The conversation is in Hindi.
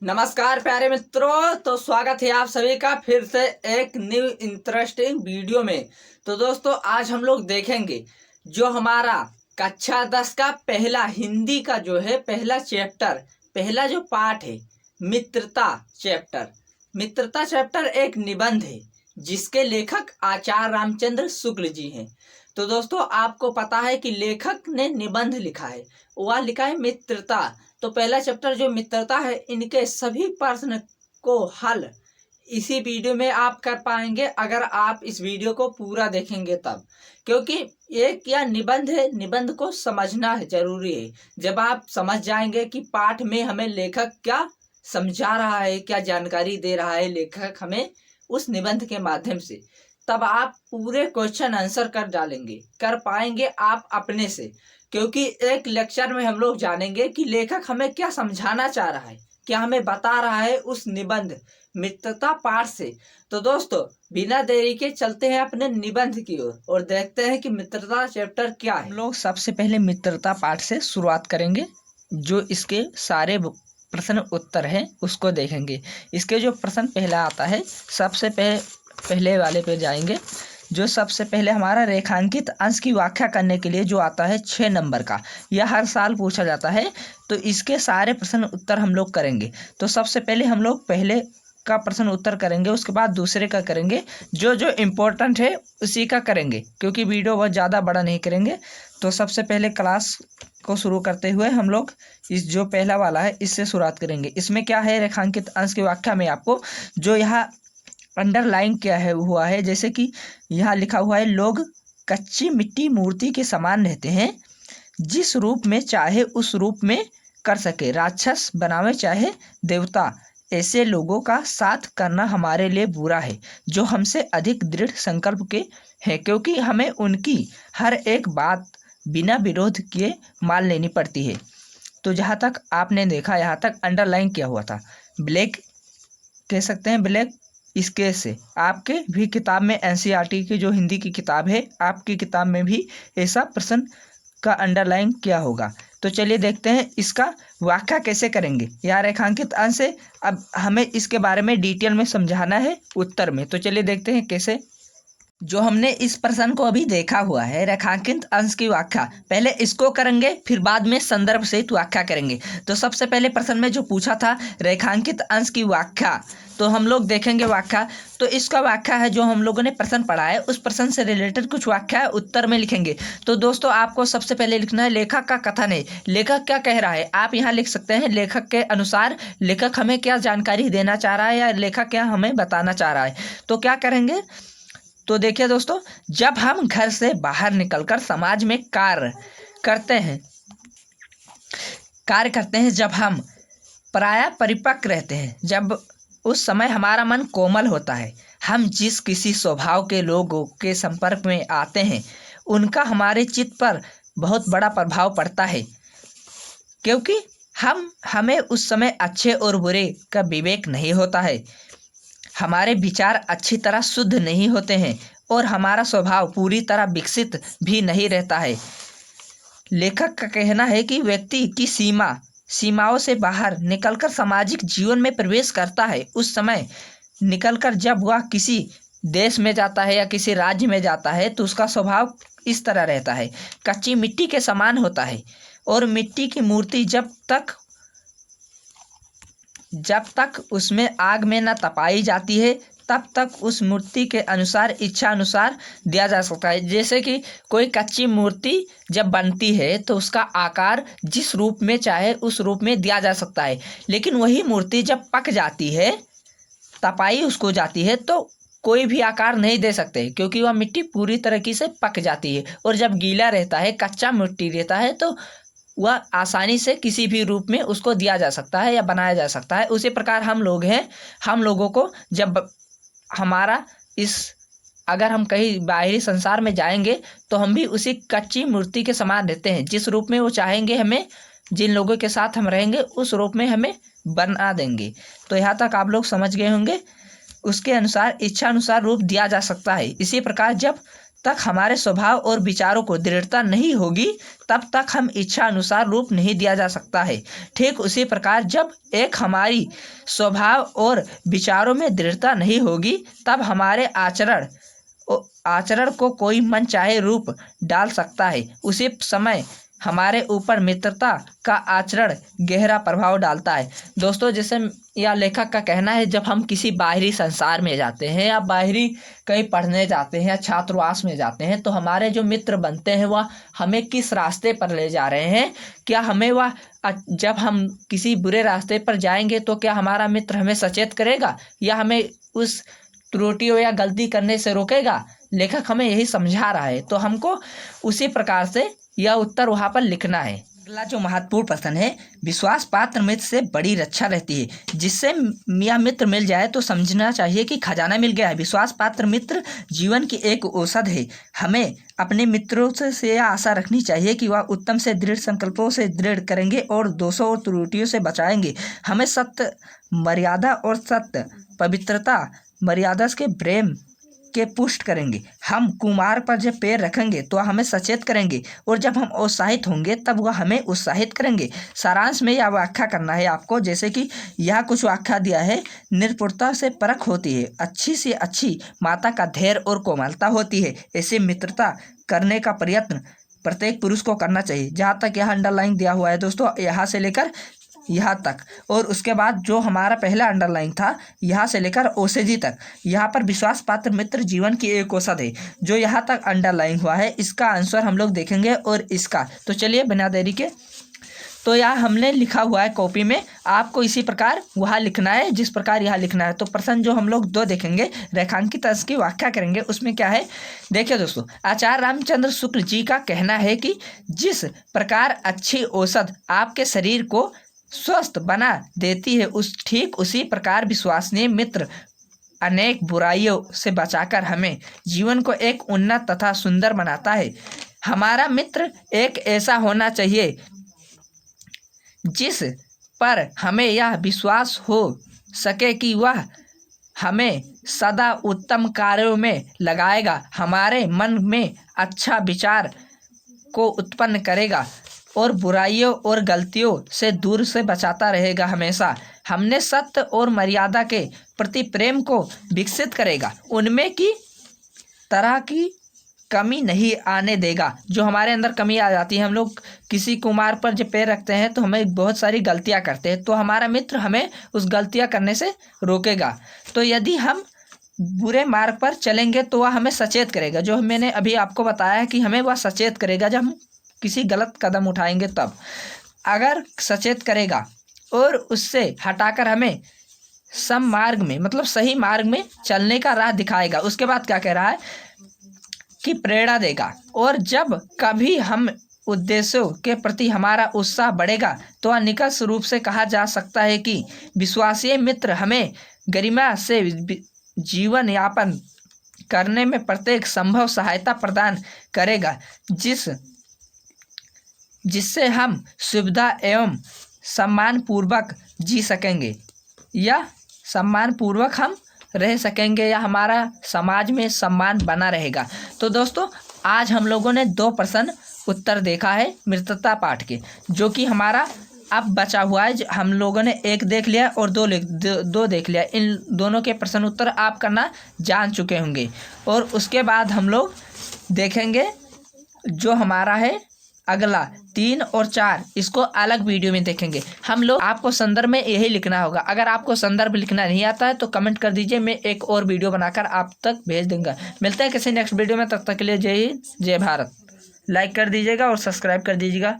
नमस्कार प्यारे मित्रों, तो स्वागत है आप सभी का फिर से एक न्यू इंटरेस्टिंग वीडियो में। तो दोस्तों आज हम लोग देखेंगे जो हमारा कक्षा 10 का पहला हिंदी का जो है पहला चैप्टर, पहला जो पाठ है मित्रता चैप्टर। मित्रता चैप्टर एक निबंध है जिसके लेखक आचार्य रामचंद्र शुक्ल जी हैं। तो दोस्तों आपको पता है कि लेखक ने निबंध लिखा है, वह लिखा है मित्रता। तो पहला चैप्टर जो मित्रता है, इनके सभी प्रश्न को हल इसी वीडियो में आप कर पाएंगे अगर आप इस वीडियो को पूरा देखेंगे तब, क्योंकि एक या निबंध है, निबंध को समझना है जरूरी है। जब आप समझ जाएंगे कि पाठ में हमें लेखक क्या समझा रहा है, क्या जानकारी दे रहा है लेखक हमें उस निबंध के माध्यम से, तब आप पूरे क्वेश्चन आंसर कर पाएंगे आप अपने से। क्योंकि एक लेक्चर में हम लोग जानेंगे कि लेखक हमें क्या समझाना चाह रहा है, क्या हमें बता रहा है उस निबंध मित्रता पाठ से। तो दोस्तों बिना देरी के चलते हैं अपने निबंध की ओर और देखते हैं कि मित्रता चैप्टर क्या है। हम लोग सबसे पहले मित्रता पाठ से शुरुआत करेंगे। जो इसके सारे प्रश्न उत्तर हैं उसको देखेंगे। इसके जो प्रश्न पहला आता है, सबसे पहले वाले पे जाएंगे। जो सबसे पहले हमारा रेखांकित अंश की व्याख्या करने के लिए जो आता है 6 नंबर का, यह हर साल पूछा जाता है। तो इसके सारे प्रश्न उत्तर हम लोग करेंगे। तो सबसे पहले हम लोग पहले का प्रश्न उत्तर करेंगे, उसके बाद दूसरे का करेंगे। जो जो इम्पोर्टेंट है उसी का करेंगे, क्योंकि वीडियो बहुत ज़्यादा बड़ा नहीं करेंगे। तो सबसे पहले क्लास को शुरू करते हुए हम लोग इस जो पहला वाला है इससे शुरुआत करेंगे। इसमें क्या है, रेखांकित अंश की व्याख्या में आपको जो यहाँ अंडरलाइन क्या है हुआ है, जैसे कि यहाँ लिखा हुआ है, लोग कच्ची मिट्टी मूर्ति के समान रहते हैं, जिस रूप में चाहे उस रूप में कर सके, राक्षस बनावे चाहे देवता, ऐसे लोगों का साथ करना हमारे लिए बुरा है जो हमसे अधिक दृढ़ संकल्प के हैं, क्योंकि हमें उनकी हर एक बात बिना विरोध किए मान लेनी पड़ती है। तो जहाँ तक आपने देखा यहाँ तक अंडरलाइन किया हुआ था, ब्लैक कह सकते हैं, ब्लैक इसके से आपके भी किताब में एनसीईआरटी की जो हिंदी की किताब है, आपकी किताब में भी ऐसा प्रश्न का अंडरलाइन किया होगा। तो चलिए देखते हैं इसका व्याख्या कैसे करेंगे। यह रेखांकित अंश है, अब हमें इसके बारे में डिटेल में समझाना है उत्तर में। तो चलिए देखते हैं कैसे। जो हमने इस प्रश्न को अभी देखा हुआ है, रेखांकित अंश की व्याख्या, पहले इसको करेंगे फिर बाद में संदर्भ सहित व्याख्या करेंगे। तो सबसे पहले प्रश्न में जो पूछा था रेखांकित अंश की व्याख्या, तो हम लोग देखेंगे व्याख्या। तो इसका व्याख्या है जो हम लोगों ने प्रश्न पढ़ा है उस प्रश्न से रिलेटेड कुछ व्याख्या उत्तर में लिखेंगे। तो दोस्तों आपको सबसे पहले लिखना है लेखक का कथन है, लेखक क्या कह रहा है। आप यहाँ लिख सकते हैं लेखक के अनुसार लेखक हमें क्या जानकारी देना चाह रहा है या लेखक क्या हमें बताना चाह रहा है। तो क्या करेंगे, तो देखिए दोस्तों, जब हम घर से बाहर निकलकर समाज में कार्य करते हैं, जब हम प्रायः परिपक्व रहते हैं, जब उस समय हमारा मन कोमल होता है, हम जिस किसी स्वभाव के लोगों के संपर्क में आते हैं उनका हमारे चित्त पर बहुत बड़ा प्रभाव पड़ता है, क्योंकि हमें उस समय अच्छे और बुरे का विवेक नहीं होता है, हमारे विचार अच्छी तरह शुद्ध नहीं होते हैं और हमारा स्वभाव पूरी तरह विकसित भी नहीं रहता है। लेखक का कहना है कि व्यक्ति की सीमाओं से बाहर निकलकर सामाजिक जीवन में प्रवेश करता है, उस समय निकलकर जब वह किसी देश में जाता है या किसी राज्य में जाता है तो उसका स्वभाव इस तरह रहता है, कच्ची मिट्टी के समान होता है। और मिट्टी की मूर्ति जब तक उसमें आग में न तपाई जाती है तब तक उस मूर्ति के अनुसार इच्छा अनुसार दिया जा सकता है। जैसे कि कोई कच्ची मूर्ति जब बनती है तो उसका आकार जिस रूप में चाहे उस रूप में दिया जा सकता है, लेकिन वही मूर्ति जब पक जाती है, तपाई उसको जाती है, तो कोई भी आकार नहीं दे सकते, क्योंकि वह मिट्टी पूरी तरीके से पक जाती है। और जब गीला रहता है, कच्चा मिट्टी रहता है, तो वह आसानी से किसी भी रूप में उसको दिया जा सकता है या बनाया जा सकता है। उसी प्रकार हम लोग हैं, हम लोगों को जब हमारा अगर हम कहीं बाहरी संसार में जाएंगे तो हम भी उसी कच्ची मूर्ति के समान रहते हैं, जिस रूप में वो चाहेंगे हमें, जिन लोगों के साथ हम रहेंगे उस रूप में हमें बना देंगे। तो यहाँ तक आप लोग समझ गए होंगे, उसके अनुसार इच्छा अनुसार रूप दिया जा सकता है। इसी प्रकार जब तक हमारे स्वभाव और विचारों को दृढ़ता नहीं होगी तब तक हम इच्छा अनुसार रूप नहीं दिया जा सकता है। ठीक उसी प्रकार जब एक हमारी स्वभाव और विचारों में दृढ़ता नहीं होगी तब हमारे आचरण को कोई मन चाहे रूप डाल सकता है। उसी समय हमारे ऊपर मित्रता का आचरण गहरा प्रभाव डालता है। दोस्तों, जैसे यह लेखक का कहना है, जब हम किसी बाहरी संसार में जाते हैं या बाहरी कहीं पढ़ने जाते हैं या छात्रावास में जाते हैं तो हमारे जो मित्र बनते हैं वह हमें किस रास्ते पर ले जा रहे हैं, क्या हमें वह जब हम किसी बुरे रास्ते पर जाएंगे तो क्या हमारा मित्र हमें सचेत करेगा या हमें उस त्रुटियों या गलती करने से रोकेगा। लेखक हमें यही समझा रहा है, तो हमको उसी प्रकार से यह उत्तर वहाँ पर लिखना है। अगला जो महत्वपूर्ण प्रश्न है, विश्वास पात्र मित्र से बड़ी रक्षा रहती है। जिससे यह मित्र मिल जाए तो समझना चाहिए कि खजाना मिल गया है। विश्वास पात्र मित्र जीवन की एक औषध है। हमें अपने मित्रों से यह आशा रखनी चाहिए कि वह उत्तम से दृढ़ संकल्पों से दृढ़ करेंगे और दोषों और त्रुटियों से बचाएंगे। हमें सत्य, मर्यादा और सत्य, पवित्रता, मर्यादा के प्रेम के पुष्ट करेंगे। हम कुमार पर जब पैर रखेंगे तो हमें सचेत करेंगे और जब हम उत्साहित होंगे तब वह हमें उत्साहित करेंगे। सारांश में यह व्याख्या करना है आपको, जैसे कि यह कुछ व्याख्या दिया है। निपुणता से परख होती है, अच्छी से अच्छी माता का धैर्य और कोमलता होती है। ऐसे मित्रता करने का प्रयत्न प्रत्येक पुरुष को करना चाहिए। जहाँ तक यह अंडरलाइन दिया हुआ है दोस्तों, यहाँ से लेकर यहाँ तक, और उसके बाद जो हमारा पहला अंडरलाइन था यहाँ से लेकर ओसेजी तक, यहाँ पर विश्वास पात्र मित्र जीवन की एक औषध है। जो यहाँ तक अंडरलाइन हुआ है इसका आंसर हम लोग देखेंगे और इसका, तो चलिए बिना देरी के, तो यहाँ हमने लिखा हुआ है कॉपी में, आपको इसी प्रकार वहाँ लिखना है जिस प्रकार यहाँ लिखना है। तो प्रश्न जो हम लोग 2 देखेंगे, रेखांकित अंश की व्याख्या करेंगे। उसमें क्या है देखिए दोस्तों, आचार्य रामचंद्र शुक्ल जी का कहना है कि जिस प्रकार अच्छी औषध आपके शरीर को स्वस्थ बना देती है ठीक उसी प्रकार विश्वसनीय मित्र अनेक बुराइयों से बचाकर हमें जीवन को एक उन्नत तथा सुंदर बनाता है। हमारा मित्र एक ऐसा होना चाहिए जिस पर हमें यह विश्वास हो सके कि वह हमें सदा उत्तम कार्यों में लगाएगा, हमारे मन में अच्छा विचार को उत्पन्न करेगा और बुराइयों और गलतियों से दूर से बचाता रहेगा। हमेशा हमने सत्य और मर्यादा के प्रति प्रेम को विकसित करेगा, उनमें की तरह की कमी नहीं आने देगा। जो हमारे अंदर कमी आ जाती है, हम लोग किसी कुमार पर जब पैर रखते हैं तो हमें बहुत सारी गलतियां करते हैं, तो हमारा मित्र हमें उस गलतियां करने से रोकेगा। तो यदि हम बुरे मार्ग पर चलेंगे तो वह हमें सचेत करेगा। जो मैंने अभी आपको बताया है कि हमें वह सचेत करेगा जब हम किसी गलत कदम उठाएंगे, तब अगर सचेत करेगा और उससे हटाकर हमें सम मार्ग में, मतलब सही मार्ग में चलने का राह दिखाएगा। उसके बाद क्या कह रहा है कि प्रेरणा देगा, और जब कभी हम उद्देश्यों के प्रति हमारा उत्साह बढ़ेगा तो वह निकट रूप से कहा जा सकता है कि विश्वासीय मित्र हमें गरिमा से जीवन यापन करने में प्रत्येक संभव सहायता प्रदान करेगा, जिससे हम सुविधा एवं सम्मान पूर्वक जी सकेंगे या सम्मान पूर्वक हम रह सकेंगे या हमारा समाज में सम्मान बना रहेगा। तो दोस्तों, आज हम लोगों ने 2 प्रश्न उत्तर देखा है मित्रता पाठ के, जो कि हमारा अब बचा हुआ है। हम लोगों ने 1 देख लिया और 2 देख लिया। इन दोनों के प्रश्न उत्तर आप करना जान चुके होंगे, और उसके बाद हम लोग देखेंगे जो हमारा है अगला 3 और 4, इसको अलग वीडियो में देखेंगे हम लोग। आपको संदर्भ में यही लिखना होगा। अगर आपको संदर्भ लिखना नहीं आता है तो कमेंट कर दीजिए, मैं एक और वीडियो बनाकर आप तक भेज दूंगा। मिलते हैं किसी नेक्स्ट वीडियो में, तब तक के लिए जय हिंद, जय भारत। लाइक कर दीजिएगा और सब्सक्राइब कर दीजिएगा।